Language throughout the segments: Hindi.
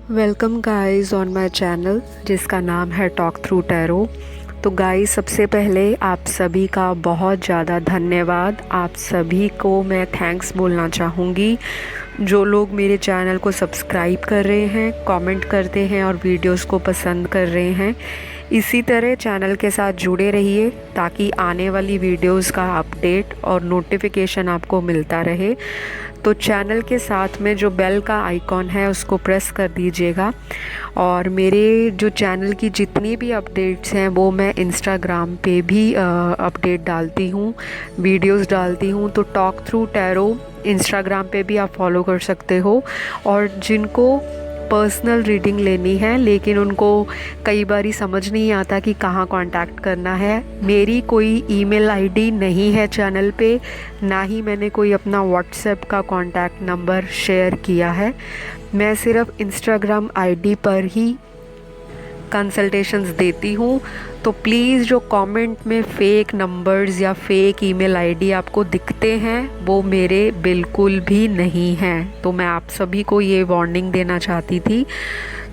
Welcome guys on my channel जिसका नाम है टॉक थ्रू टैरो। तो गाइस, सबसे पहले आप सभी का बहुत ज़्यादा धन्यवाद। आप सभी को मैं थैंक्स बोलना चाहूँगी जो लोग मेरे चैनल को सब्सक्राइब कर रहे हैं, कमेंट करते हैं और वीडियोस को पसंद कर रहे हैं। इसी तरह चैनल के साथ जुड़े रहिए ताकि आने वाली वीडियोस का अपडेट और नोटिफिकेशन आपको मिलता रहे। तो चैनल के साथ में जो बेल का आइकॉन है उसको प्रेस कर दीजिएगा। और मेरे जो चैनल की जितनी भी अपडेट्स हैं वो मैं इंस्टाग्राम पे भी अपडेट डालती हूँ, वीडियोस डालती हूँ। तो टॉक थ्रू टैरो इंस्टाग्राम पे भी आप फॉलो कर सकते हो। और जिनको पर्सनल रीडिंग लेनी है लेकिन उनको कई बारी समझ नहीं आता कि कहाँ कांटेक्ट करना है, मेरी कोई ईमेल आईडी नहीं है चैनल पे, ना ही मैंने कोई अपना व्हाट्सएप का कांटेक्ट नंबर शेयर किया है। मैं सिर्फ इंस्टाग्राम आईडी पर ही कंसल्टेशंस देती हूँ। तो प्लीज़ जो कमेंट में फ़ेक नंबर्स या फ़ेक ईमेल आईडी आपको दिखते हैं वो मेरे बिल्कुल भी नहीं हैं। तो मैं आप सभी को ये वार्निंग देना चाहती थी।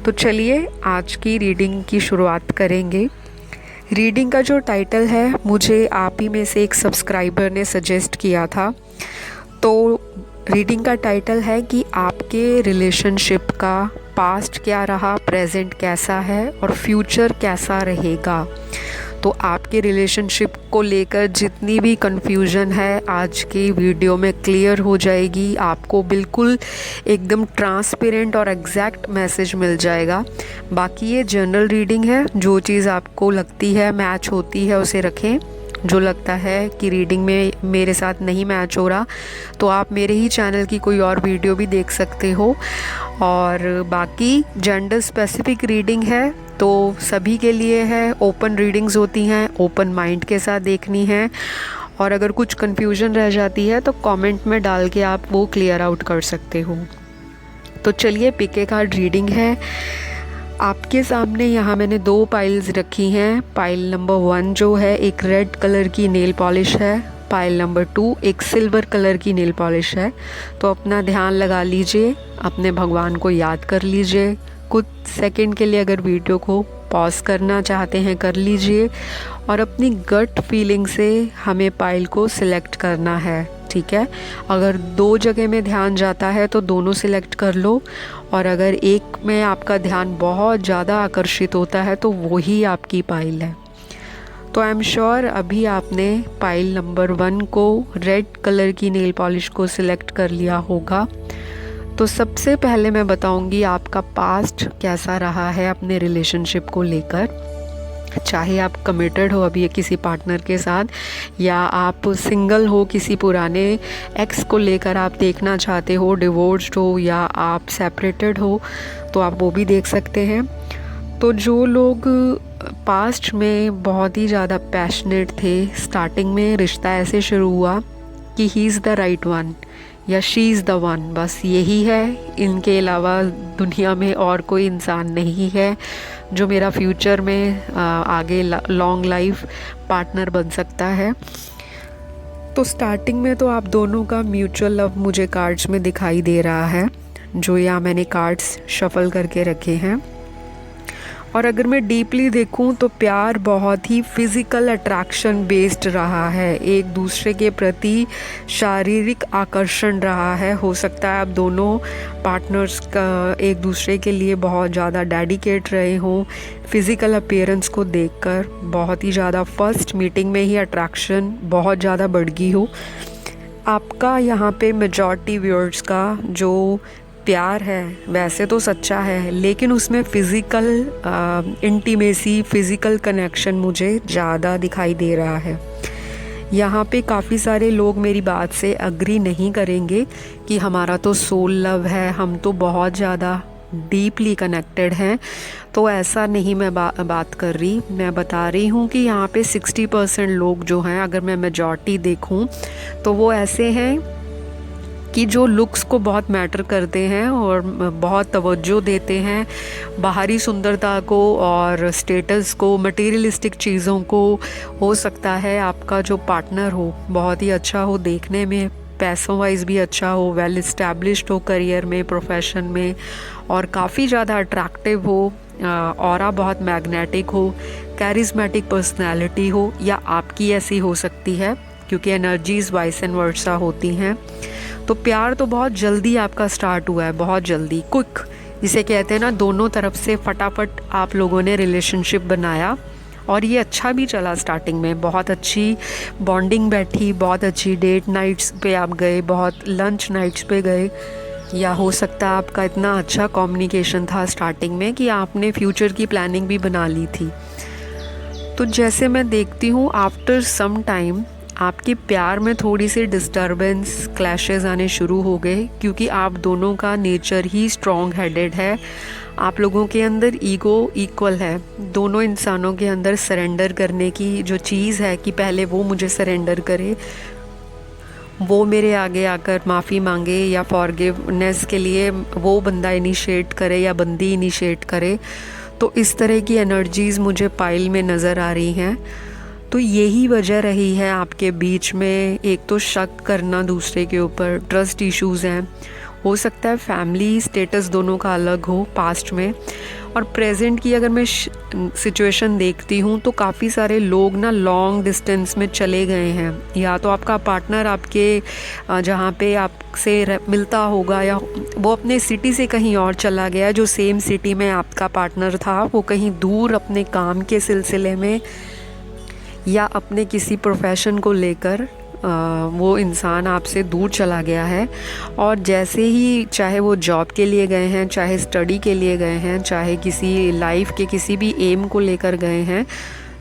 तो चलिए आज की रीडिंग की शुरुआत करेंगे। रीडिंग का जो टाइटल है मुझे आप ही में से एक सब्सक्राइबर ने सजेस्ट किया था। तो रीडिंग का टाइटल है कि आपके रिलेशनशिप का पास्ट क्या रहा, प्रेजेंट कैसा है और फ्यूचर कैसा रहेगा। तो आपके रिलेशनशिप को लेकर जितनी भी कन्फ्यूजन है आज की वीडियो में क्लियर हो जाएगी। आपको बिल्कुल एकदम ट्रांसपेरेंट और एग्जैक्ट मैसेज मिल जाएगा। बाकी ये जनरल रीडिंग है, जो चीज़ आपको लगती है मैच होती है उसे रखें। जो लगता है कि रीडिंग में मेरे साथ नहीं मैच हो रहा तो आप मेरे ही चैनल की कोई और वीडियो भी देख सकते हो। और बाकी जेंडर स्पेसिफिक रीडिंग है तो सभी के लिए है। ओपन रीडिंग्स होती हैं, ओपन माइंड के साथ देखनी है। और अगर कुछ कन्फ्यूजन रह जाती है तो कमेंट में डाल के आप वो क्लियर आउट कर सकते हो। तो चलिए पिक ए कार्ड रीडिंग है। आपके सामने यहाँ मैंने 2 पाइल्स रखी हैं। पाइल नंबर 1 जो है एक रेड कलर की नेल पॉलिश है। पाइल नंबर 2 एक सिल्वर कलर की नेल पॉलिश है। तो अपना ध्यान लगा लीजिए, अपने भगवान को याद कर लीजिए। कुछ सेकंड के लिए अगर वीडियो को पॉज करना चाहते हैं कर लीजिए और अपनी गट फीलिंग से हमें पाइल को सिलेक्ट करना है, ठीक है। अगर 2 जगह में ध्यान जाता है तो दोनों सिलेक्ट कर लो और अगर एक में आपका ध्यान बहुत ज़्यादा आकर्षित होता है तो वही आपकी पाइल है। तो आई एम श्योर अभी आपने पाइल नंबर 1 को रेड कलर की नेल पॉलिश को सिलेक्ट कर लिया होगा। तो सबसे पहले मैं बताऊंगी आपका पास्ट कैसा रहा है अपने रिलेशनशिप को लेकर। चाहे आप कमिटेड हो अभी किसी पार्टनर के साथ या आप सिंगल हो, किसी पुराने एक्स को लेकर आप देखना चाहते हो, डिवोर्स्ड हो या आप सेपरेटेड हो तो आप वो भी देख सकते हैं। तो जो लोग पास्ट में बहुत ही ज़्यादा पैशनेट थे, स्टार्टिंग में रिश्ता ऐसे शुरू हुआ कि he is the right one या शी इज़ द वन, बस यही है, इनके अलावा दुनिया में और कोई इंसान नहीं है जो मेरा फ्यूचर में आगे लॉन्ग लाइफ पार्टनर बन सकता है। तो स्टार्टिंग में तो आप दोनों का म्यूचुअल लव मुझे कार्ड्स में दिखाई दे रहा है, जो यहाँ मैंने कार्ड्स शफल करके रखे हैं। और अगर मैं डीपली देखूं तो प्यार बहुत ही फिज़िकल अट्रैक्शन बेस्ड रहा है, एक दूसरे के प्रति शारीरिक आकर्षण रहा है। हो सकता है आप दोनों पार्टनर्स का एक दूसरे के लिए बहुत ज़्यादा डेडिकेट रहे हों, फिज़िकल अपीयरेंस को देखकर बहुत ही ज़्यादा फर्स्ट मीटिंग में ही अट्रैक्शन बहुत ज़्यादा बढ़ गई हो। आपका यहाँ पे मेजॉरिटी व्यूअर्स का जो प्यार है वैसे तो सच्चा है लेकिन उसमें फ़िज़िकल इंटीमेसी, फ़िज़िकल कनेक्शन मुझे ज़्यादा दिखाई दे रहा है। यहाँ पे काफ़ी सारे लोग मेरी बात से अग्री नहीं करेंगे कि हमारा तो सोल लव है, हम तो बहुत ज़्यादा डीपली कनेक्टेड हैं। तो ऐसा नहीं मैं बात कर रही, मैं बता रही हूँ कि यहाँ पे 60% लोग जो हैं, अगर मैं मेजॉरिटी देखूँ तो वो ऐसे हैं कि जो लुक्स को बहुत मैटर करते हैं और बहुत तवज्जो देते हैं बाहरी सुंदरता को और स्टेटस को, मटेरियलिस्टिक चीज़ों को। हो सकता है आपका जो पार्टनर हो बहुत ही अच्छा हो, देखने में पैसों वाइज भी अच्छा हो, वेल इस्टेब्लिश्ड हो करियर में, प्रोफेशन में, और काफ़ी ज़्यादा अट्रैक्टिव हो, ऑरा बहुत मैग्नेटिक हो, कैरिज्मेटिक पर्सनैलिटी हो, या आपकी ऐसी हो सकती है क्योंकि एनर्जीज़ वाइस एंड वर्सा होती हैं। तो प्यार तो बहुत जल्दी आपका स्टार्ट हुआ है, बहुत जल्दी, क्विक जिसे कहते हैं ना, दोनों तरफ से फटाफट आप लोगों ने रिलेशनशिप बनाया और ये अच्छा भी चला। स्टार्टिंग में बहुत अच्छी बॉन्डिंग बैठी, बहुत अच्छी डेट नाइट्स पे आप गए, बहुत लंच नाइट्स पे गए, या हो सकता है आपका इतना अच्छा कम्युनिकेशन था स्टार्टिंग में कि आपने फ्यूचर की प्लानिंग भी बना ली थी। तो जैसे मैं देखती हूँ आफ्टर सम टाइम आपके प्यार में थोड़ी सी डिस्टर्बेंस, क्लैशेस आने शुरू हो गए, क्योंकि आप दोनों का नेचर ही स्ट्रॉन्ग हेडेड है। आप लोगों के अंदर ईगो इक्वल है, दोनों इंसानों के अंदर सरेंडर करने की जो चीज़ है कि पहले वो मुझे सरेंडर करे, वो मेरे आगे आकर माफ़ी मांगे, या फॉरगिवनेस के लिए वो बंदा इनिशिएट करे या बंदी इनिशिएट करे। तो इस तरह की एनर्जीज़ मुझे पाइल में नज़र आ रही हैं। तो यही वजह रही है आपके बीच में एक तो शक करना दूसरे के ऊपर, ट्रस्ट इश्यूज़ हैं, हो सकता है फैमिली स्टेटस दोनों का अलग हो पास्ट में। और प्रेजेंट की अगर मैं सिचुएशन देखती हूँ तो काफ़ी सारे लोग ना लॉन्ग डिस्टेंस में चले गए हैं, या तो आपका पार्टनर आपके जहाँ पे आपसे मिलता होगा, या वो अपने सिटी से कहीं और चला गया, जो सेम सिटी में आपका पार्टनर था वो कहीं दूर अपने काम के सिलसिले में या अपने किसी प्रोफेशन को लेकर वो इंसान आपसे दूर चला गया है। और जैसे ही, चाहे वो जॉब के लिए गए हैं, चाहे स्टडी के लिए गए हैं, चाहे किसी लाइफ के किसी भी एम को लेकर गए हैं,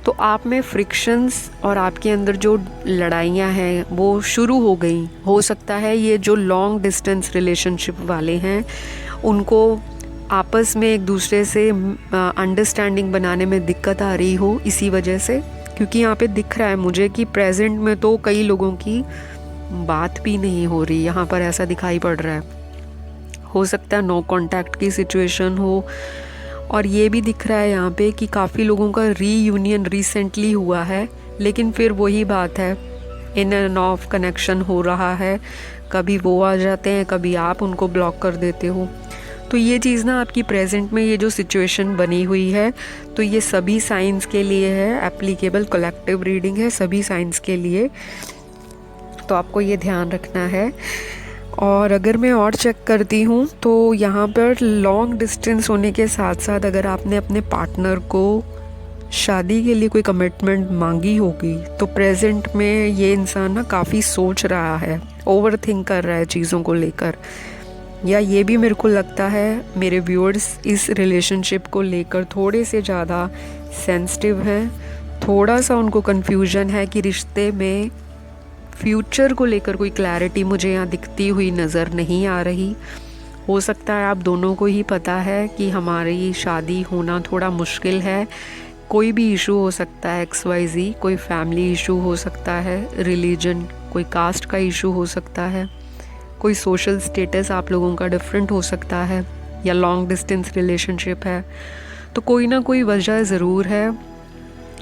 तो आप में फ्रिक्शंस और आपके अंदर जो लड़ाइयाँ हैं वो शुरू हो गई। हो सकता है ये जो लॉन्ग डिस्टेंस रिलेशनशिप वाले हैं उनको आपस में एक दूसरे से अंडरस्टैंडिंग बनाने में दिक्कत आ रही हो इसी वजह से, क्योंकि यहाँ पे दिख रहा है मुझे कि प्रेजेंट में तो कई लोगों की बात भी नहीं हो रही, यहाँ पर ऐसा दिखाई पड़ रहा है। हो सकता है नो कांटेक्ट की सिचुएशन हो। और ये भी दिख रहा है यहाँ पे कि काफ़ी लोगों का रीयूनियन रिसेंटली हुआ है, लेकिन फिर वही बात है, इन एंड ऑफ कनेक्शन हो रहा है, कभी वो आ जाते हैं, कभी आप उनको ब्लॉक कर देते हो। तो ये चीज़ ना आपकी प्रेजेंट में ये जो सिचुएशन बनी हुई है, तो ये सभी साइंस के लिए है, एप्लीकेबल कलेक्टिव रीडिंग है सभी साइंस के लिए, तो आपको ये ध्यान रखना है। और अगर मैं और चेक करती हूँ तो यहाँ पर लॉन्ग डिस्टेंस होने के साथ साथ अगर आपने अपने पार्टनर को शादी के लिए कोई कमिटमेंट मांगी होगी, तो प्रेजेंट में ये इंसान ना काफ़ी सोच रहा है, ओवर थिंक कर रहा है चीज़ों को लेकर, या ये भी मेरे को लगता है मेरे व्यूअर्स इस रिलेशनशिप को लेकर थोड़े से ज़्यादा सेंसिटिव हैं, थोड़ा सा उनको कन्फ्यूजन है कि रिश्ते में फ्यूचर को लेकर कोई क्लैरिटी मुझे यहाँ दिखती हुई नज़र नहीं आ रही। हो सकता है आप दोनों को ही पता है कि हमारी शादी होना थोड़ा मुश्किल है, कोई भी इशू हो सकता है, XYZ, कोई फैमिली इशू हो सकता है, रिलीजन, कोई कास्ट का इशू हो सकता है, कोई सोशल स्टेटस आप लोगों का डिफरेंट हो सकता है, या लॉन्ग डिस्टेंस रिलेशनशिप है, तो कोई ना कोई वजह ज़रूर है,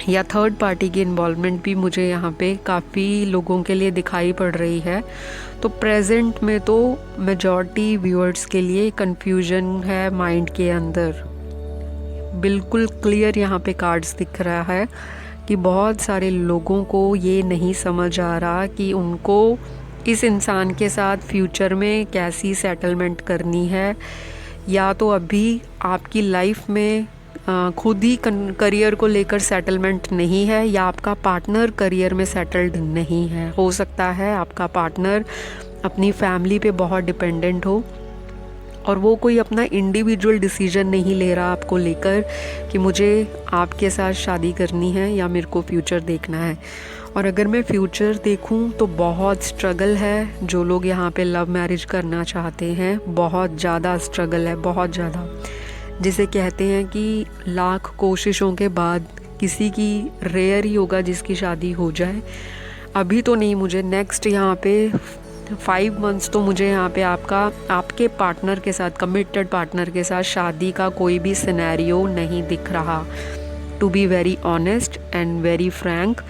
या थर्ड पार्टी की इन्वॉल्वमेंट भी मुझे यहाँ पे काफ़ी लोगों के लिए दिखाई पड़ रही है। तो प्रेजेंट में तो मेजॉरिटी व्यूअर्स के लिए कन्फ्यूजन है माइंड के अंदर, बिल्कुल क्लियर यहाँ पे कार्ड्स दिख रहा है कि बहुत सारे लोगों को ये नहीं समझ आ रहा कि उनको इस इंसान के साथ फ्यूचर में कैसी सेटलमेंट करनी है, या तो अभी आपकी लाइफ में खुद ही करियर को लेकर सेटलमेंट नहीं है, या आपका पार्टनर करियर में सेटल्ड नहीं है। हो सकता है आपका पार्टनर अपनी फैमिली पे बहुत डिपेंडेंट हो और वो कोई अपना इंडिविजुअल डिसीजन नहीं ले रहा आपको लेकर कि मुझे आपके साथ शादी करनी है या मेरे को फ्यूचर देखना है। और अगर मैं फ्यूचर देखूं तो बहुत स्ट्रगल है, जो लोग यहाँ पे लव मैरिज करना चाहते हैं बहुत ज़्यादा स्ट्रगल है, बहुत ज़्यादा, जिसे कहते हैं कि लाख कोशिशों के बाद किसी की रेयर ही होगा जिसकी शादी हो जाए। अभी तो नहीं, मुझे नेक्स्ट यहाँ पे 5 मंथ्स तो मुझे यहाँ पे आपके पार्टनर के साथ, कमिटेड पार्टनर के साथ शादी का कोई भी सिनेरियो नहीं दिख रहा, to be very honest and very frank.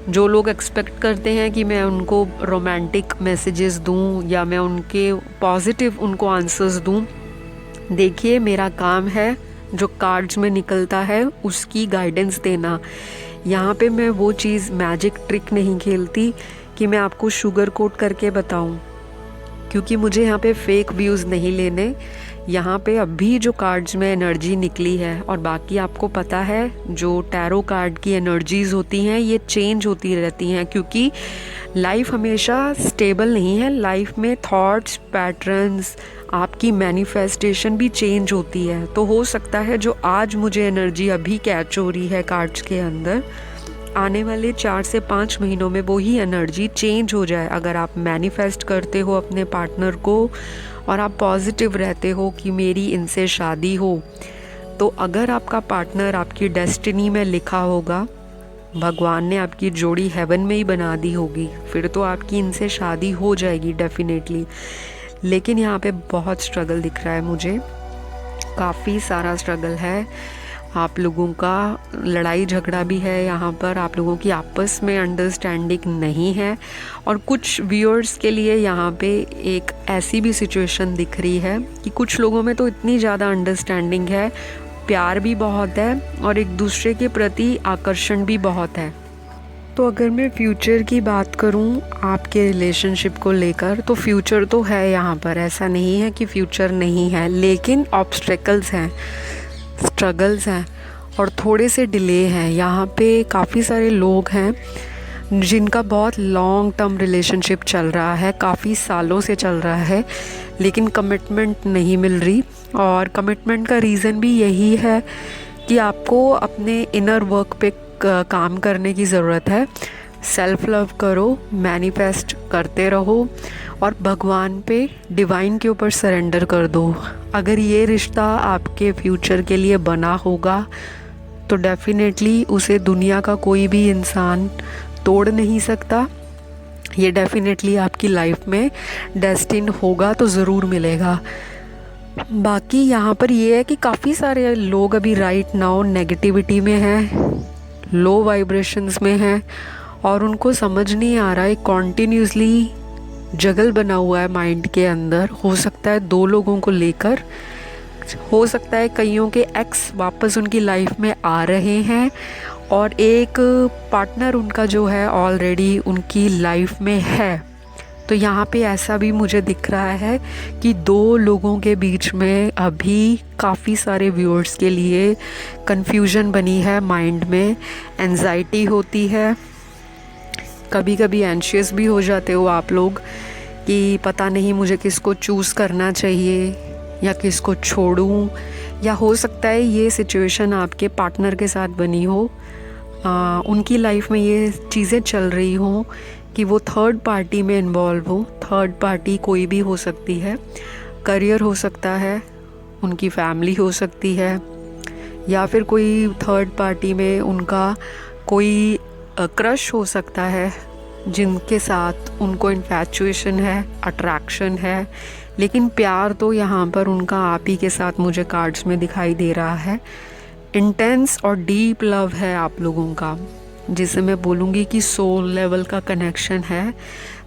जो लोग एक्सपेक्ट करते हैं कि मैं उनको रोमांटिक मैसेजेस दूं या मैं उनके पॉजिटिव उनको आंसर्स दूं, देखिए मेरा काम है जो कार्ड्स में निकलता है उसकी गाइडेंस देना। यहाँ पे मैं वो चीज़ मैजिक ट्रिक नहीं खेलती कि मैं आपको शुगर कोट करके बताऊं, क्योंकि मुझे यहाँ पे फेक व्यूज़ नहीं लेने। यहाँ पे अभी जो कार्ड्स में एनर्जी निकली है, और बाकी आपको पता है जो टैरो कार्ड की एनर्जीज़ होती हैं ये चेंज होती रहती हैं, क्योंकि लाइफ हमेशा स्टेबल नहीं है। लाइफ में थॉट्स, पैटर्न्स, आपकी मैनिफेस्टेशन भी चेंज होती है। तो हो सकता है जो आज मुझे एनर्जी अभी कैच हो रही है कार्ड्स के अंदर, आने वाले 4 से 5 महीनों में वो ही एनर्जी चेंज हो जाए। अगर आप मैनिफेस्ट करते हो अपने पार्टनर को और आप पॉजिटिव रहते हो कि मेरी इनसे शादी हो, तो अगर आपका पार्टनर आपकी डेस्टिनी में लिखा होगा, भगवान ने आपकी जोड़ी हेवन में ही बना दी होगी, फिर तो आपकी इनसे शादी हो जाएगी डेफिनेटली। लेकिन यहाँ पे बहुत स्ट्रगल दिख रहा है मुझे, काफ़ी सारा स्ट्रगल है। आप लोगों का लड़ाई झगड़ा भी है यहाँ पर, आप लोगों की आपस में अंडरस्टैंडिंग नहीं है। और कुछ व्यूअर्स के लिए यहाँ पे एक ऐसी भी सिचुएशन दिख रही है कि कुछ लोगों में तो इतनी ज़्यादा अंडरस्टैंडिंग है, प्यार भी बहुत है और एक दूसरे के प्रति आकर्षण भी बहुत है। तो अगर मैं फ्यूचर की बात करूं आपके रिलेशनशिप को लेकर, तो फ्यूचर तो है यहाँ पर, ऐसा नहीं है कि फ्यूचर नहीं है, लेकिन ऑब्स्टेकल्स हैं, स्ट्रगल्स हैं और थोड़े से डिले हैं। यहाँ पे काफ़ी सारे लोग हैं जिनका बहुत लॉन्ग टर्म रिलेशनशिप चल रहा है, काफ़ी सालों से चल रहा है, लेकिन कमिटमेंट नहीं मिल रही। और कमिटमेंट का रीज़न भी यही है कि आपको अपने इनर वर्क पे काम करने की ज़रूरत है। सेल्फ लव करो, मैनिफेस्ट करते रहो और भगवान पे, डिवाइन के ऊपर सरेंडर कर दो। अगर ये रिश्ता आपके फ्यूचर के लिए बना होगा तो डेफिनेटली उसे दुनिया का कोई भी इंसान तोड़ नहीं सकता। ये डेफिनेटली आपकी लाइफ में डेस्टिन होगा तो ज़रूर मिलेगा। बाकी यहाँ पर ये है कि काफ़ी सारे लोग अभी राइट नाउ नेगेटिविटी में हैं, लो वाइब्रेशंस में हैं और उनको समझ नहीं आ रहा है, कॉन्टीन्यूसली जगल बना हुआ है माइंड के अंदर। हो सकता है 2 लोगों को लेकर, हो सकता है कईयों के एक्स वापस उनकी लाइफ में आ रहे हैं और एक पार्टनर उनका जो है ऑलरेडी उनकी लाइफ में है। तो यहाँ पे ऐसा भी मुझे दिख रहा है कि 2 लोगों के बीच में अभी काफ़ी सारे व्यूअर्स के लिए कन्फ्यूजन बनी है माइंड में, एंजाइटी होती है, कभी कभी एंशियस भी हो जाते हो आप लोग कि पता नहीं मुझे किसको चूज़ करना चाहिए या किसको छोड़ूं। या हो सकता है ये सिचुएशन आपके पार्टनर के साथ बनी हो, उनकी लाइफ में ये चीज़ें चल रही हों कि वो थर्ड पार्टी में इन्वॉल्व हो। थर्ड पार्टी कोई भी हो सकती है, करियर हो सकता है, उनकी फैमिली हो सकती है, या फिर कोई थर्ड पार्टी में उनका कोई क्रश हो सकता है जिनके साथ उनको इन्फैचुएशन है, अट्रैक्शन है। लेकिन प्यार तो यहाँ पर उनका आप ही के साथ मुझे कार्ड्स में दिखाई दे रहा है। इंटेंस और डीप लव है आप लोगों का, जिसे मैं बोलूँगी कि सोल लेवल का कनेक्शन है।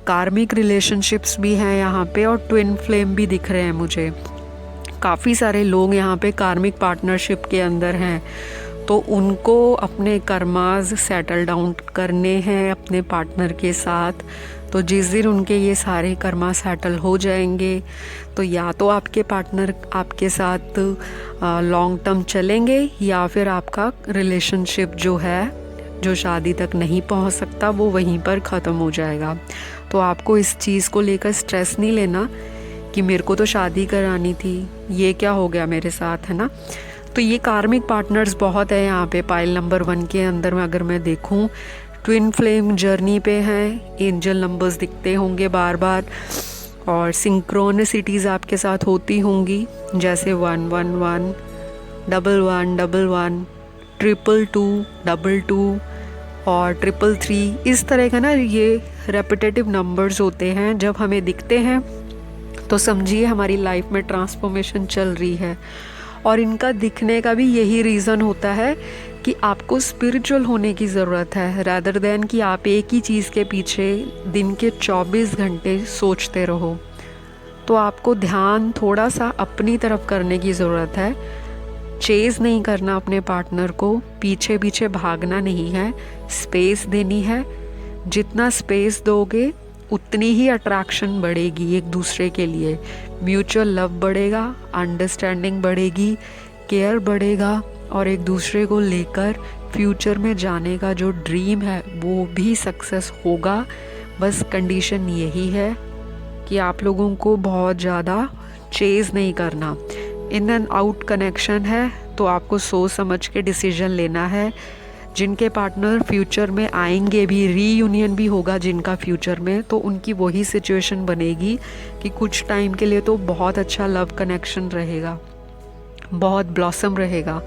कार्मिक रिलेशनशिप्स भी हैं यहाँ पे और ट्विन फ्लेम भी दिख रहे हैं मुझे। काफ़ी सारे लोग यहाँ पे कार्मिक पार्टनरशिप के अंदर हैं, तो उनको अपने कर्मास सेटल डाउन करने हैं अपने पार्टनर के साथ। तो जिस दिन उनके ये सारे कर्मा सेटल हो जाएंगे तो या तो आपके पार्टनर आपके साथ लॉन्ग टर्म चलेंगे या फिर आपका रिलेशनशिप जो है, जो शादी तक नहीं पहुंच सकता, वो वहीं पर ख़त्म हो जाएगा। तो आपको इस चीज़ को लेकर स्ट्रेस नहीं लेना कि मेरे को तो शादी करानी थी, ये क्या हो गया मेरे साथ, है ना। तो ये कार्मिक पार्टनर्स बहुत है यहाँ पे। पाइल नंबर 1 के अंदर में अगर मैं देखूँ, ट्विन फ्लेम जर्नी पे हैं, एंजल नंबर्स दिखते होंगे बार बार और सिंक्रोनिसिटीज़ आपके साथ होती होंगी, जैसे 111, 1111, 222, 22 और 333। इस तरह का ना ये रेपिटेटिव नंबर्स होते हैं। जब हमें दिखते हैं तो समझिए हमारी लाइफ में ट्रांसफॉर्मेशन चल रही है। और इनका दिखने का भी यही रीज़न होता है कि आपको स्पिरिचुअल होने की ज़रूरत है, रादर देन कि आप एक ही चीज़ के पीछे दिन के 24 घंटे सोचते रहो। तो आपको ध्यान थोड़ा सा अपनी तरफ करने की ज़रूरत है। चेज़ नहीं करना अपने पार्टनर को, पीछे पीछे भागना नहीं है, स्पेस देनी है। जितना स्पेस दोगे उतनी ही अट्रैक्शन बढ़ेगी एक दूसरे के लिए, म्यूचुअल लव बढ़ेगा, अंडरस्टैंडिंग बढ़ेगी, केयर बढ़ेगा और एक दूसरे को लेकर फ्यूचर में जाने का जो ड्रीम है वो भी सक्सेस होगा। बस कंडीशन यही है कि आप लोगों को बहुत ज़्यादा चेज़ नहीं करना। इन एंड आउट कनेक्शन है तो आपको सोच समझ के डिसीजन लेना है। जिनके पार्टनर फ्यूचर में आएंगे भी, रीयूनियन भी होगा जिनका फ्यूचर में, तो उनकी वही सिचुएशन बनेगी कि कुछ टाइम के लिए तो बहुत अच्छा लव कनेक्शन रहेगा, बहुत ब्लॉसम रहेगा,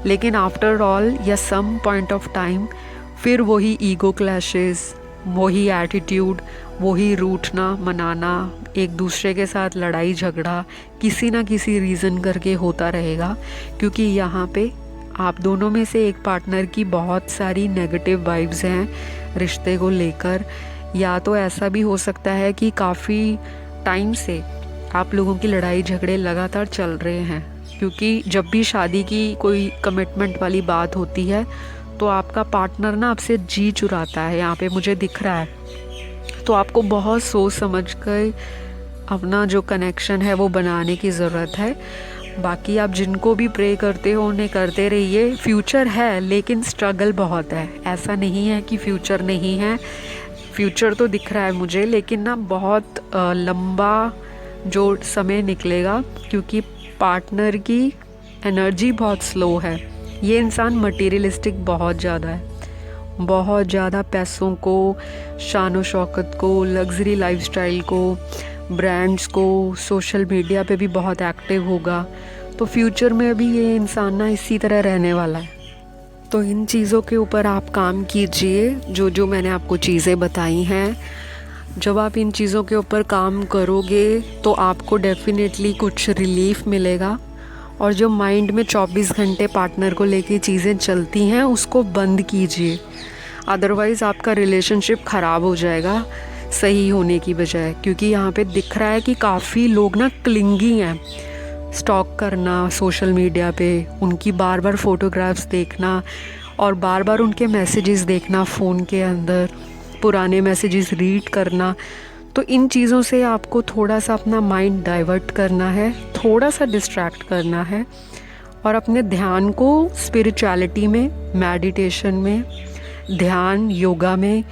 लेकिन आफ्टर ऑल या सम पॉइंट ऑफ टाइम फिर वही ईगो क्लैशेस, वही एटीट्यूड, वही रूठना मनाना, एक दूसरे के साथ लड़ाई झगड़ा किसी ना किसी रीज़न करके होता रहेगा। क्योंकि यहाँ पे आप दोनों में से एक पार्टनर की बहुत सारी नेगेटिव वाइब्स हैं रिश्ते को लेकर। या तो ऐसा भी हो सकता है कि काफ़ी टाइम से आप लोगों की लड़ाई झगड़े लगातार चल रहे हैं, क्योंकि जब भी शादी की कोई कमिटमेंट वाली बात होती है तो आपका पार्टनर ना आपसे जी चुराता है, यहाँ पे मुझे दिख रहा है। तो आपको बहुत सोच समझ कर अपना जो कनेक्शन है वो बनाने की ज़रूरत है। बाकी आप जिनको भी प्रे करते हो उन्हें करते रहिए। फ्यूचर है लेकिन स्ट्रगल बहुत है, ऐसा नहीं है कि फ्यूचर नहीं है, फ्यूचर तो दिख रहा है मुझे, लेकिन ना बहुत लंबा जो समय निकलेगा, क्योंकि पार्टनर की एनर्जी बहुत स्लो है। ये इंसान मटीरियलिस्टिक बहुत ज़्यादा है, बहुत ज़्यादा पैसों को, शान शौकत को, लग्जरी लाइफस्टाइल को, ब्रांड्स को, सोशल मीडिया पे भी बहुत एक्टिव होगा। तो फ्यूचर में भी ये इंसान ना इसी तरह रहने वाला है। तो इन चीज़ों के ऊपर आप काम कीजिए, जो जो मैंने आपको चीज़ें बताई हैं। जब आप इन चीज़ों के ऊपर काम करोगे तो आपको डेफिनेटली कुछ रिलीफ मिलेगा। और जो माइंड में 24 घंटे पार्टनर को लेके चीज़ें चलती हैं उसको बंद कीजिए, अदरवाइज़ आपका रिलेशनशिप ख़राब हो जाएगा सही होने की बजाय। क्योंकि यहाँ पे दिख रहा है कि काफ़ी लोग ना क्लिंगी हैं, स्टॉक करना सोशल मीडिया पे, उनकी बार बार फ़ोटोग्राफ्स देखना और बार बार उनके मैसेजेस देखना फ़ोन के अंदर, पुराने मैसेजेस रीड करना। तो इन चीज़ों से आपको थोड़ा सा अपना माइंड डाइवर्ट करना है, थोड़ा सा डिस्ट्रैक्ट करना है और अपने ध्यान को स्पिरिचुअलिटी में, मेडिटेशन में, ध्यान योगा में,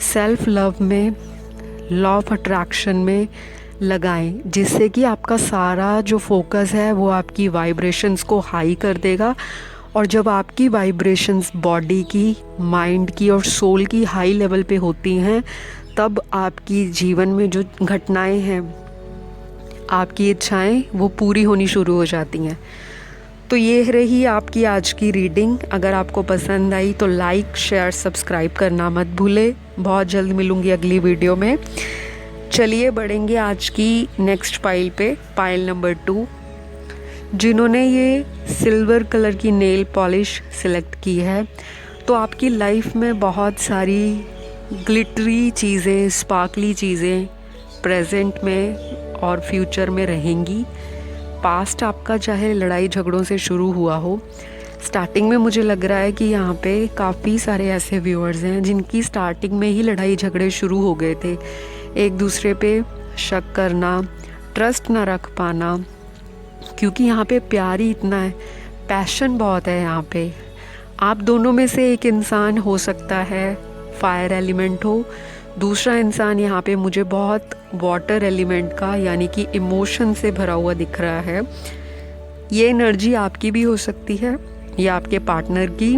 सेल्फ लव में, लॉ ऑफ अट्रैक्शन में लगाएं, जिससे कि आपका सारा जो फोकस है वो आपकी वाइब्रेशंस को हाई कर देगा। और जब आपकी वाइब्रेशंस बॉडी की, माइंड की और सोल की हाई लेवल पे होती हैं, तब आपकी जीवन में जो घटनाएं हैं, आपकी इच्छाएं, वो पूरी होनी शुरू हो जाती हैं। तो ये रही आपकी आज की रीडिंग। अगर आपको पसंद आई तो लाइक, शेयर, सब्सक्राइब करना मत भूले। बहुत जल्द मिलूँगी अगली वीडियो में। चलिए बढ़ेंगे आज की नेक्स्ट पाइल पे, पाइल नंबर 2। जिन्होंने ये सिल्वर कलर की नेल पॉलिश सिलेक्ट की है, तो आपकी लाइफ में बहुत सारी ग्लिटरी चीज़ें, स्पार्कली चीज़ें प्रेजेंट में और फ्यूचर में रहेंगी। पास्ट आपका चाहे लड़ाई झगड़ों से शुरू हुआ हो, स्टार्टिंग में मुझे लग रहा है कि यहाँ पे काफ़ी सारे ऐसे व्यूअर्स हैं जिनकी स्टार्टिंग में ही लड़ाई झगड़े शुरू हो गए थे। एक दूसरे पे शक करना, ट्रस्ट ना रख पाना, क्योंकि यहाँ पे प्यार ही इतना है, पैशन बहुत है यहाँ पे। आप दोनों में से एक इंसान हो सकता है फायर एलिमेंट हो, दूसरा इंसान यहाँ पे मुझे बहुत वाटर एलिमेंट का, यानी कि इमोशन से भरा हुआ दिख रहा है। ये एनर्जी आपकी भी हो सकती है या आपके पार्टनर की।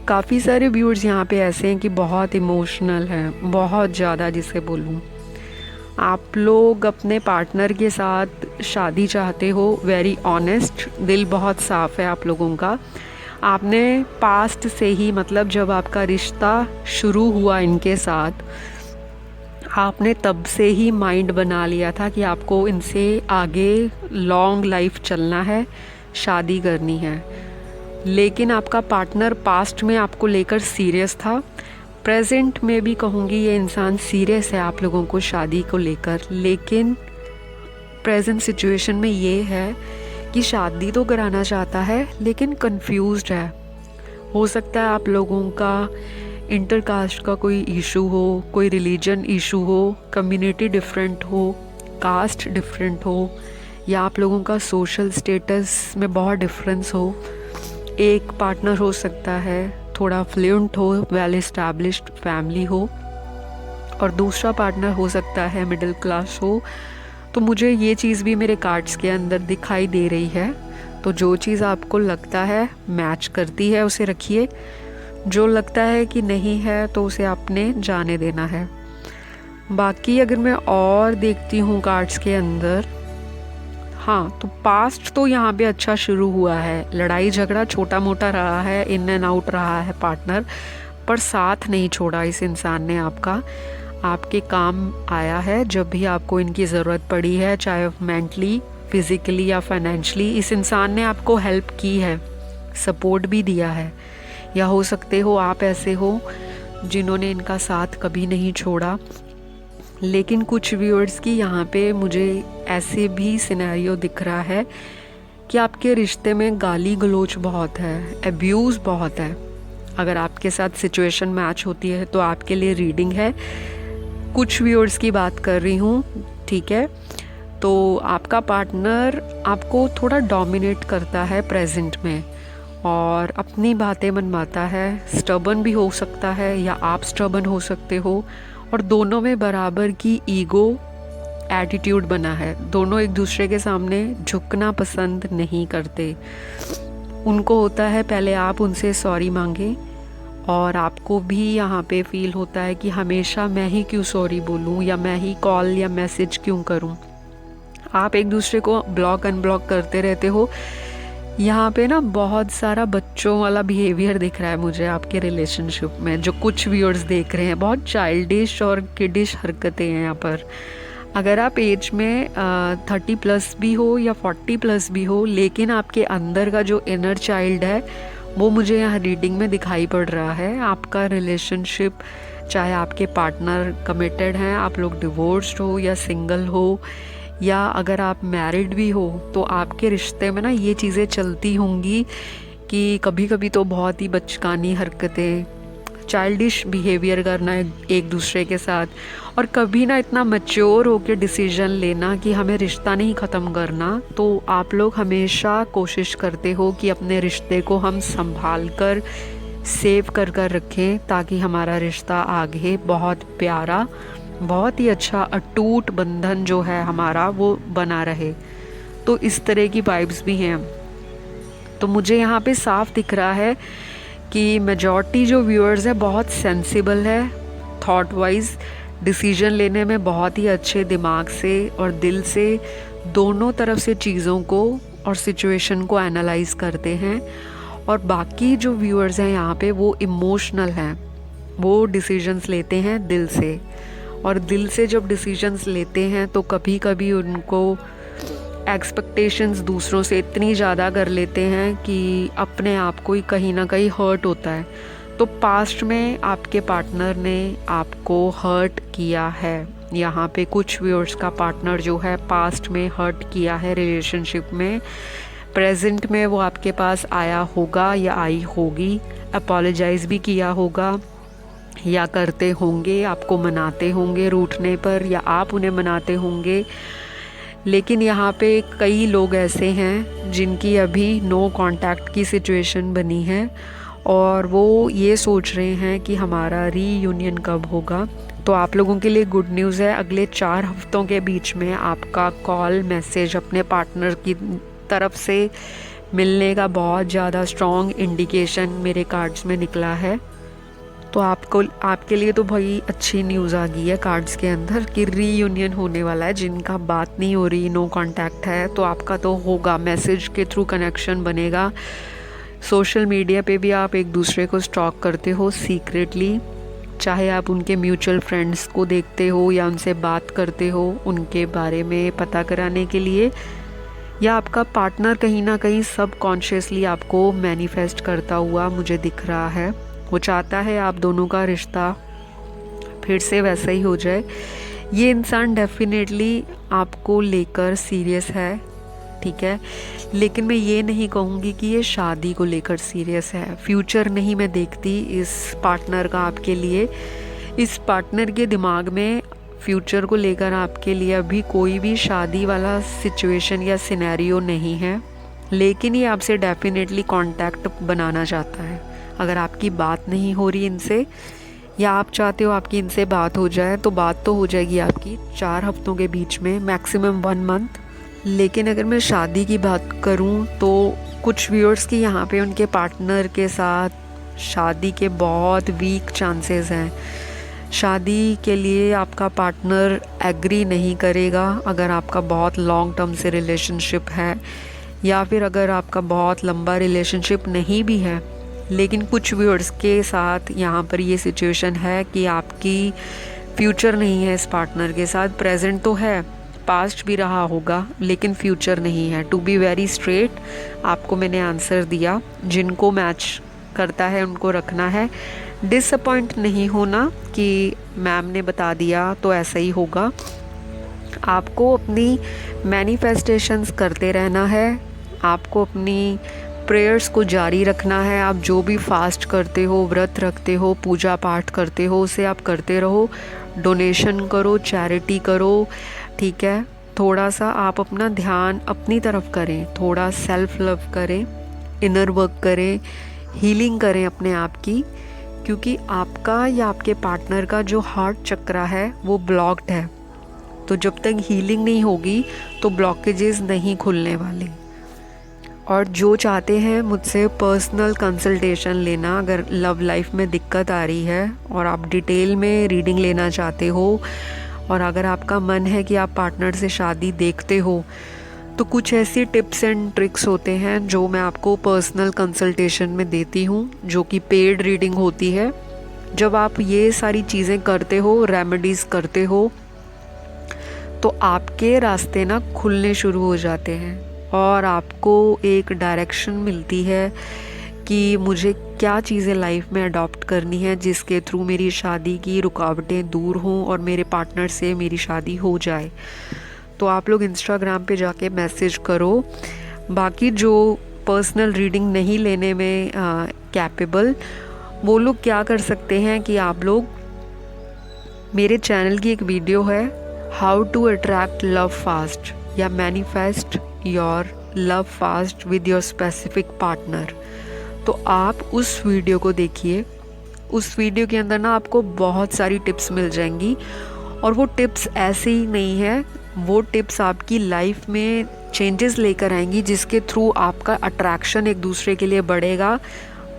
काफ़ी सारे व्यूअर्स यहाँ पे ऐसे हैं कि बहुत इमोशनल हैं, बहुत ज़्यादा जिसे बोलूँ। आप लोग अपने पार्टनर के साथ शादी चाहते हो, वेरी ऑनेस्ट, दिल बहुत साफ़ है आप लोगों का। आपने पास्ट से ही, मतलब जब आपका रिश्ता शुरू हुआ इनके साथ, आपने तब से ही माइंड बना लिया था कि आपको इनसे आगे लॉन्ग लाइफ चलना है, शादी करनी है। लेकिन आपका पार्टनर पास्ट में आपको लेकर सीरियस था। प्रेजेंट में भी कहूँगी ये इंसान सीरियस है आप लोगों को शादी को लेकर, लेकिन प्रेजेंट सिचुएशन में ये है कि शादी तो कराना चाहता है लेकिन कंफ्यूज्ड है। हो सकता है आप लोगों का इंटरकास्ट का कोई इशू हो, कोई रिलीजन इशू हो, कम्युनिटी डिफरेंट हो, कास्ट डिफरेंट हो, या आप लोगों का सोशल स्टेटस में बहुत डिफरेंस हो। एक पार्टनर हो सकता है थोड़ा फ्लुएंट हो, वेल एस्टैब्लिश्ड फैमिली हो, और दूसरा पार्टनर हो सकता है मिडिल क्लास हो। तो मुझे ये चीज़ भी मेरे कार्ड्स के अंदर दिखाई दे रही है। तो जो चीज़ आपको लगता है मैच करती है उसे रखिए, जो लगता है कि नहीं है तो उसे आपने जाने देना है। बाकी अगर मैं और देखती हूँ कार्ड्स के अंदर, हाँ, तो पास्ट तो यहाँ पे अच्छा शुरू हुआ है। लड़ाई झगड़ा छोटा मोटा रहा है, इन एंड आउट रहा है पार्टनर, पर साथ नहीं छोड़ा इस इंसान ने आपका। आपके काम आया है जब भी आपको इनकी ज़रूरत पड़ी है, चाहे मेंटली, फिज़िकली या फाइनेंशली। इस इंसान ने आपको हेल्प की है, सपोर्ट भी दिया है। या हो सकते हो आप ऐसे हो जिन्होंने इनका साथ कभी नहीं छोड़ा। लेकिन कुछ व्यूअर्स की यहाँ पे मुझे ऐसे भी सिनेरियो दिख रहा है कि आपके रिश्ते में गाली गलोच बहुत है, अब्यूज़ बहुत है। अगर आपके साथ सिचुएशन मैच होती है तो आपके लिए रीडिंग है। कुछ व्यूअर्स की बात कर रही हूँ, ठीक है। तो आपका पार्टनर आपको थोड़ा डोमिनेट करता है प्रेजेंट में और अपनी बातें मनवाता है। स्टबर्न भी हो सकता है या आप स्टबर्न हो सकते हो, और दोनों में बराबर की ईगो एटीट्यूड बना है। दोनों एक दूसरे के सामने झुकना पसंद नहीं करते। उनको होता है पहले आप उनसे सॉरी मांगे, और आपको भी यहाँ पे फील होता है कि हमेशा मैं ही क्यों सॉरी बोलूँ या मैं ही कॉल या मैसेज क्यों करूँ। आप एक दूसरे को ब्लॉक अनब्लॉक करते रहते हो। यहाँ पे ना बहुत सारा बच्चों वाला बिहेवियर दिख रहा है मुझे आपके रिलेशनशिप में, जो कुछ व्यूअर्स देख रहे हैं। बहुत चाइल्डिश और किडिश हरकतें हैं यहाँ पर। अगर आप एज में 30+ भी हो या 40+ भी हो, लेकिन आपके अंदर का जो इनर चाइल्ड है वो मुझे यहाँ रीडिंग में दिखाई पड़ रहा है। आपका रिलेशनशिप, चाहे आपके पार्टनर कमिटेड हैं, आप लोग डिवोर्स्ड हो या सिंगल हो, या अगर आप मैरिड भी हो, तो आपके रिश्ते में ना ये चीज़ें चलती होंगी कि कभी कभी तो बहुत ही बचकानी हरकतें, चाइल्डिश बिहेवियर करना एक दूसरे के साथ, और कभी ना इतना मैच्योर होकर डिसीजन लेना कि हमें रिश्ता नहीं ख़त्म करना। तो आप लोग हमेशा कोशिश करते हो कि अपने रिश्ते को हम संभाल कर सेव कर कर रखें, ताकि हमारा रिश्ता आगे बहुत प्यारा, बहुत ही अच्छा अटूट बंधन जो है हमारा वो बना रहे। तो इस तरह की वाइब्स भी हैं। तो मुझे यहाँ पे साफ दिख रहा है कि मेजॉरिटी जो व्यूअर्स है बहुत सेंसिबल है, थॉट वाइज डिसीजन लेने में बहुत ही अच्छे दिमाग से और दिल से दोनों तरफ से चीज़ों को और सिचुएशन को एनालाइज करते हैं। और बाकी जो व्यूअर्स हैं यहाँ पे वो इमोशनल हैं, वो डिसीजंस लेते हैं दिल से, और दिल से जब डिसीजंस लेते हैं तो कभी कभी उनको एक्सपेक्टेशंस दूसरों से इतनी ज़्यादा कर लेते हैं कि अपने आप को ही कहीं ना कहीं हर्ट होता है। तो पास्ट में आपके पार्टनर ने आपको हर्ट किया है। यहाँ पे कुछ व्यूअर्स का पार्टनर जो है पास्ट में हर्ट किया है रिलेशनशिप में। प्रेजेंट में वो आपके पास आया होगा या आई होगी, अपोलोजाइज़ भी किया होगा या करते होंगे, आपको मनाते होंगे रूठने पर, या आप उन्हें मनाते होंगे। लेकिन यहाँ पे कई लोग ऐसे हैं जिनकी अभी नो कांटेक्ट की सिचुएशन बनी है, और वो ये सोच रहे हैं कि हमारा रीयूनियन कब होगा। तो आप लोगों के लिए गुड न्यूज़ है, अगले 4 हफ्तों के बीच में आपका कॉल मैसेज अपने पार्टनर की तरफ से मिलने का बहुत ज़्यादा स्ट्रॉन्ग इंडिकेशन मेरे कार्ड्स में निकला है। तो आपके लिए तो भाई अच्छी न्यूज़ आ गई है कार्ड्स के अंदर कि रीयूनियन होने वाला है। जिनका बात नहीं हो रही, नो कांटेक्ट है, तो आपका तो होगा, मैसेज के थ्रू कनेक्शन बनेगा। सोशल मीडिया पे भी आप एक दूसरे को स्टॉक करते हो सीक्रेटली, चाहे आप उनके म्यूचुअल फ्रेंड्स को देखते हो या उनसे बात करते हो उनके बारे में पता कराने के लिए या आपका पार्टनर कहीं ना कहीं सबकॉन्शियसली आपको मैनिफेस्ट करता हुआ मुझे दिख रहा है। वो चाहता है आप दोनों का रिश्ता फिर से वैसा ही हो जाए। ये इंसान डेफिनेटली आपको लेकर सीरियस है, ठीक है, लेकिन मैं ये नहीं कहूँगी कि ये शादी को लेकर सीरियस है। फ्यूचर नहीं मैं देखती इस पार्टनर का आपके लिए। इस पार्टनर के दिमाग में फ्यूचर को लेकर आपके लिए अभी कोई भी शादी वाला सिचुएशन या सिनेरियो नहीं है, लेकिन ये आपसे डेफिनेटली कांटेक्ट बनाना चाहता है। अगर आपकी बात नहीं हो रही इनसे या आप चाहते हो आपकी इनसे बात हो जाए, तो बात तो हो जाएगी आपकी 4 हफ्तों के बीच में, मैक्सिमम 1 मंथ। लेकिन अगर मैं शादी की बात करूं तो कुछ व्यूअर्स की यहाँ पे उनके पार्टनर के साथ शादी के बहुत वीक चांसेस हैं। शादी के लिए आपका पार्टनर एग्री नहीं करेगा अगर आपका बहुत लॉन्ग टर्म से रिलेशनशिप है, या फिर अगर आपका बहुत लंबा रिलेशनशिप नहीं भी है। लेकिन कुछ व्यूअर्स के साथ यहाँ पर ये सिचुएशन है कि आपकी फ्यूचर नहीं है इस पार्टनर के साथ। प्रेजेंट तो है, पास्ट भी रहा होगा, लेकिन फ्यूचर नहीं है। टू बी वेरी स्ट्रेट आपको मैंने आंसर दिया। जिनको मैच करता है उनको रखना है। डिसअपॉइंट नहीं होना कि मैम ने बता दिया तो ऐसा ही होगा। आपको अपनी मैनिफेस्टेशंस करते रहना है, आपको अपनी प्रेयर्स को जारी रखना है। आप जो भी फास्ट करते हो, व्रत रखते हो, पूजा पाठ करते हो, उसे आप करते रहो। डोनेशन करो, चैरिटी करो, ठीक है। थोड़ा सा आप अपना ध्यान अपनी तरफ करें, थोड़ा सेल्फ लव करें, इनर वर्क करें, हीलिंग करें अपने आप की, क्योंकि आपका या आपके पार्टनर का जो हार्ट चक्रा है वो ब्लॉक्ड है। तो जब तक हीलिंग नहीं होगी तो ब्लॉकेजेस नहीं खुलने वाले। और जो चाहते हैं मुझसे पर्सनल कंसल्टेशन लेना, अगर लव लाइफ में दिक्कत आ रही है और आप डिटेल में रीडिंग लेना चाहते हो, और अगर आपका मन है कि आप पार्टनर से शादी देखते हो, तो कुछ ऐसी टिप्स एंड ट्रिक्स होते हैं जो मैं आपको पर्सनल कंसल्टेशन में देती हूँ, जो कि पेड रीडिंग होती है। जब आप ये सारी चीज़ें करते हो, रेमेडीज़ करते हो, तो आपके रास्ते ना खुलने शुरू हो जाते हैं और आपको एक डायरेक्शन मिलती है कि मुझे क्या चीज़ें लाइफ में अडॉप्ट करनी है जिसके थ्रू मेरी शादी की रुकावटें दूर हों और मेरे पार्टनर से मेरी शादी हो जाए। तो आप लोग इंस्टाग्राम पे जाके मैसेज करो। बाकी जो पर्सनल रीडिंग नहीं लेने में कैपेबल, वो लोग क्या कर सकते हैं कि आप लोग, मेरे चैनल की एक वीडियो है how to attract love fast या manifest your love fast with your specific partner, तो आप उस वीडियो को देखिए। उस वीडियो के अंदर ना आपको बहुत सारी टिप्स मिल जाएंगी, और वो टिप्स ऐसे ही नहीं है, वो टिप्स आपकी लाइफ में चेंजेस लेकर आएंगी, जिसके थ्रू आपका अट्रैक्शन एक दूसरे के लिए बढ़ेगा,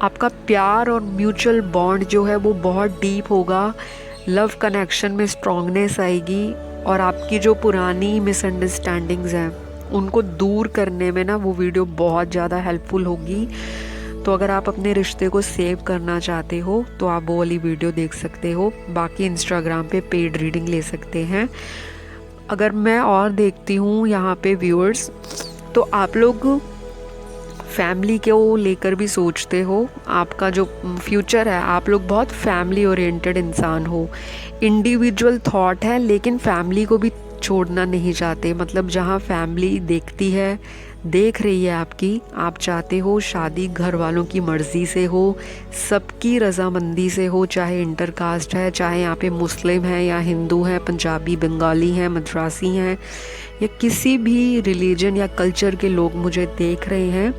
आपका प्यार और म्यूचुअल बॉन्ड जो है वो बहुत डीप होगा, लव कनेक्शन में स्ट्रॉन्गनेस आएगी, और आपकी जो पुरानी मिसअंडरस्टैंडिंग्स हैं उनको दूर करने में ना वो वीडियो बहुत ज़्यादा हेल्पफुल होगी। तो अगर आप अपने रिश्ते को सेव करना चाहते हो तो आप वो वाली वीडियो देख सकते हो। बाकी इंस्टाग्राम पे पेड रीडिंग ले सकते हैं। अगर मैं और देखती हूँ यहाँ पे व्यूअर्स, तो आप लोग फैमिली को लेकर भी सोचते हो। आपका जो फ्यूचर है, आप लोग बहुत फैमिली ओरिएंटेड इंसान हो। इंडिविजुअल थॉट है, लेकिन फैमिली को भी छोड़ना नहीं चाहते। मतलब जहाँ फैमिली देखती है, देख रही है आपकी, आप चाहते हो शादी घर वालों की मर्ज़ी से हो, सबकी रज़ामंदी से हो, चाहे इंटरकास्ट है, चाहे यहाँ पे मुस्लिम है या हिंदू है, पंजाबी, बंगाली हैं, मद्रासी हैं, या किसी भी रिलीजन या कल्चर के लोग मुझे देख रहे हैं।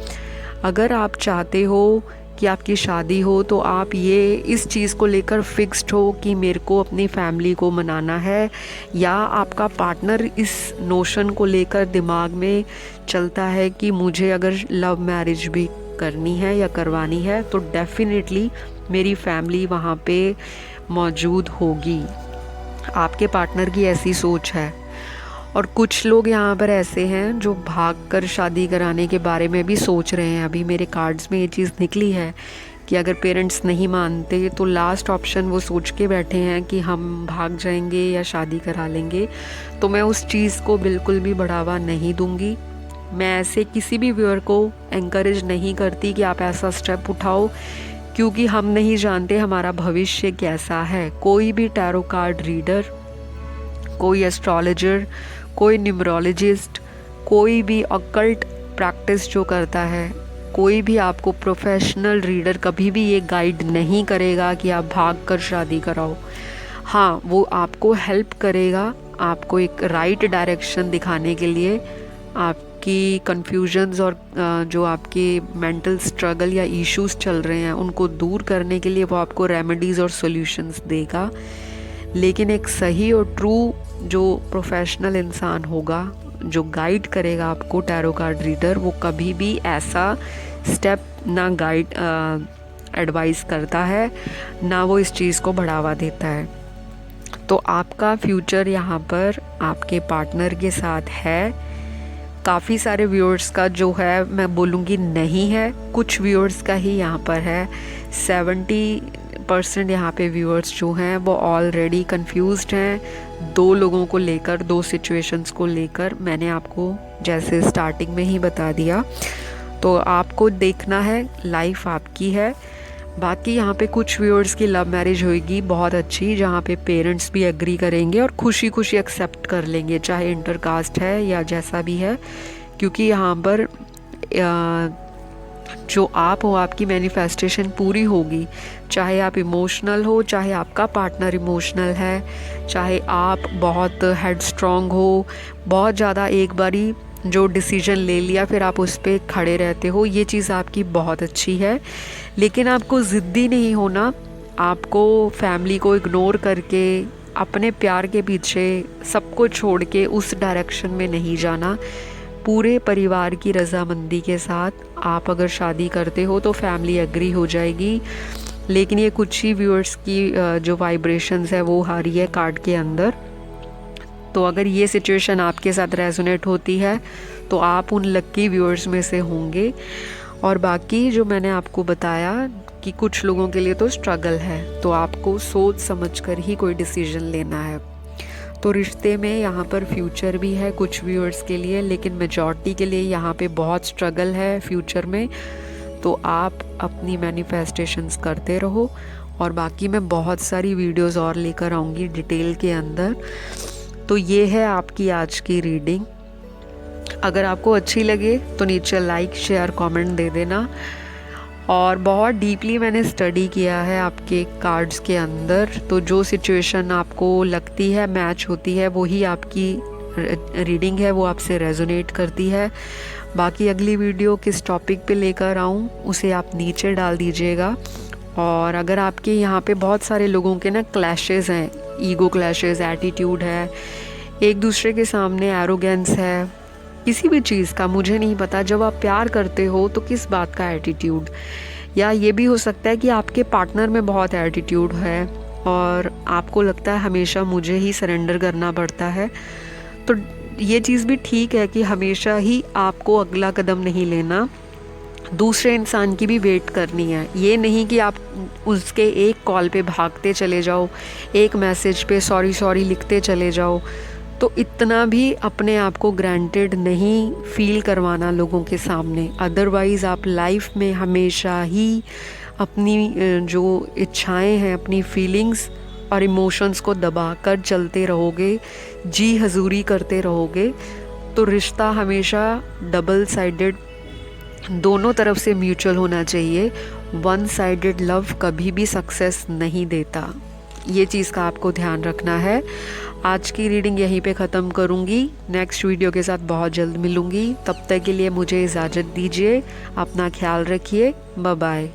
अगर आप चाहते हो कि आपकी शादी हो, तो आप ये इस चीज़ को लेकर फिक्स्ड हो कि मेरे को अपनी फैमिली को मनाना है, या आपका पार्टनर इस नोशन को लेकर दिमाग में चलता है कि मुझे अगर लव मैरिज भी करनी है या करवानी है तो डेफिनेटली मेरी फैमिली वहाँ पे मौजूद होगी। आपके पार्टनर की ऐसी सोच है। और कुछ लोग यहाँ पर ऐसे हैं जो भागकर शादी कराने के बारे में भी सोच रहे हैं। अभी मेरे कार्ड्स में ये चीज़ निकली है कि अगर पेरेंट्स नहीं मानते तो लास्ट ऑप्शन वो सोच के बैठे हैं कि हम भाग जाएंगे या शादी करा लेंगे। तो मैं उस चीज़ को बिल्कुल भी बढ़ावा नहीं दूंगी। मैं ऐसे किसी भी व्यूअर को एंकरेज नहीं करती कि आप ऐसा स्टेप उठाओ, क्योंकि हम नहीं जानते हमारा भविष्य कैसा है। कोई भी टैरो कार्ड रीडर, कोई एस्ट्रोलॉजर, कोई न्यूमरोलॉजिस्ट, कोई भी ऑकल्ट प्रैक्टिस जो करता है, कोई भी आपको प्रोफेशनल रीडर कभी भी ये गाइड नहीं करेगा कि आप भाग कर शादी कराओ। हाँ, वो आपको हेल्प करेगा, आपको एक राइट डायरेक्शन दिखाने के लिए, आपकी कन्फ्यूजन्स और जो आपके मेंटल स्ट्रगल या इश्यूज चल रहे हैं उनको दूर करने के लिए वो आपको रेमेडीज़ और सॉल्यूशंस देगा। लेकिन एक सही और ट्रू जो प्रोफेशनल इंसान होगा, जो गाइड करेगा आपको, टैरो कार्ड रीडर, वो कभी भी ऐसा स्टेप ना गाइड एडवाइस करता है, ना वो इस चीज़ को बढ़ावा देता है। तो आपका फ्यूचर यहाँ पर आपके पार्टनर के साथ है। काफ़ी सारे व्यूअर्स का जो है मैं बोलूँगी नहीं है, कुछ व्यूअर्स का ही यहाँ पर है। 70% यहाँ पे व्यूअर्स जो हैं वो ऑलरेडी कंफ्यूज्ड हैं, दो लोगों को लेकर, दो सिचुएशंस को लेकर। मैंने आपको जैसे स्टार्टिंग में ही बता दिया। तो आपको देखना है, लाइफ आपकी है। बाकी यहाँ पे कुछ व्यूअर्स की लव मैरिज होगी बहुत अच्छी, जहाँ पे पेरेंट्स भी एग्री करेंगे और खुशी खुशी एक्सेप्ट कर लेंगे, चाहे इंटरकास्ट है या जैसा भी है। क्योंकि यहाँ पर जो आप हो, आपकी मैनिफेस्टेशन पूरी होगी, चाहे आप इमोशनल हो, चाहे आपका पार्टनर इमोशनल है, चाहे आप बहुत हेड स्ट्रॉन्ग हो, बहुत ज़्यादा एक बारी जो डिसीजन ले लिया फिर आप उस पर खड़े रहते हो, ये चीज़ आपकी बहुत अच्छी है। लेकिन आपको ज़िद्दी नहीं होना, आपको फैमिली को इग्नोर करके अपने प्यार के पीछे सबको छोड़ के उस डायरेक्शन में नहीं जाना। पूरे परिवार की रजामंदी के साथ आप अगर शादी करते हो तो फैमिली एग्री हो जाएगी। लेकिन ये कुछ ही व्यूअर्स की जो वाइब्रेशंस है वो आ रही है कार्ड के अंदर। तो अगर ये सिचुएशन आपके साथ रेजोनेट होती है तो आप उन लक्की व्यूअर्स में से होंगे। और बाकी जो मैंने आपको बताया कि कुछ लोगों के लिए तो स्ट्रगल है, तो आपको सोच समझकर ही कोई डिसीजन लेना है। तो रिश्ते में यहाँ पर फ्यूचर भी है कुछ व्यूअर्स के लिए, लेकिन मेजॉरिटी के लिए यहाँ पे बहुत स्ट्रगल है फ्यूचर में। तो आप अपनी मैनिफेस्टेशंस करते रहो, और बाकी मैं बहुत सारी वीडियोस और लेकर आऊँगी डिटेल के अंदर। तो ये है आपकी आज की रीडिंग। अगर आपको अच्छी लगे तो नीचे लाइक, शेयर, कमेंट दे देना। और बहुत डीपली मैंने स्टडी किया है आपके कार्ड्स के अंदर, तो जो सिचुएशन आपको लगती है मैच होती है वही आपकी रीडिंग है, वो आपसे रेजोनेट करती है। बाकी अगली वीडियो किस टॉपिक पे लेकर आऊँ उसे आप नीचे डाल दीजिएगा। और अगर आपके यहाँ पे बहुत सारे लोगों के ना क्लैशेस हैं, ईगो क्लैशेस, एटीट्यूड है, एक दूसरे के सामने एरोगेंस है, किसी भी चीज़ का, मुझे नहीं पता, जब आप प्यार करते हो तो किस बात का एटीट्यूड, या ये भी हो सकता है कि आपके पार्टनर में बहुत एटीट्यूड है और आपको लगता है हमेशा मुझे ही सरेंडर करना पड़ता है। तो ये चीज़ भी ठीक है कि हमेशा ही आपको अगला कदम नहीं लेना, दूसरे इंसान की भी वेट करनी है। ये नहीं कि आप उसके एक कॉल पे भागते चले जाओ, एक मैसेज पे सॉरी सॉरी लिखते चले जाओ। तो इतना भी अपने आप को ग्रांटेड नहीं फील करवाना लोगों के सामने। अदरवाइज़ आप लाइफ में हमेशा ही अपनी जो इच्छाएं हैं, अपनी फीलिंग्स और इमोशंस को दबा कर चलते रहोगे, जी हजूरी करते रहोगे। तो रिश्ता हमेशा डबल साइडेड, दोनों तरफ से म्यूचुअल होना चाहिए। वन साइडेड लव कभी भी सक्सेस नहीं देता, ये चीज़ का आपको ध्यान रखना है। आज की रीडिंग यहीं पे ख़त्म करूँगी, नेक्स्ट वीडियो के साथ बहुत जल्द मिलूँगी। तब तक के लिए मुझे इजाज़त दीजिए, अपना ख्याल रखिए, बाय बाय।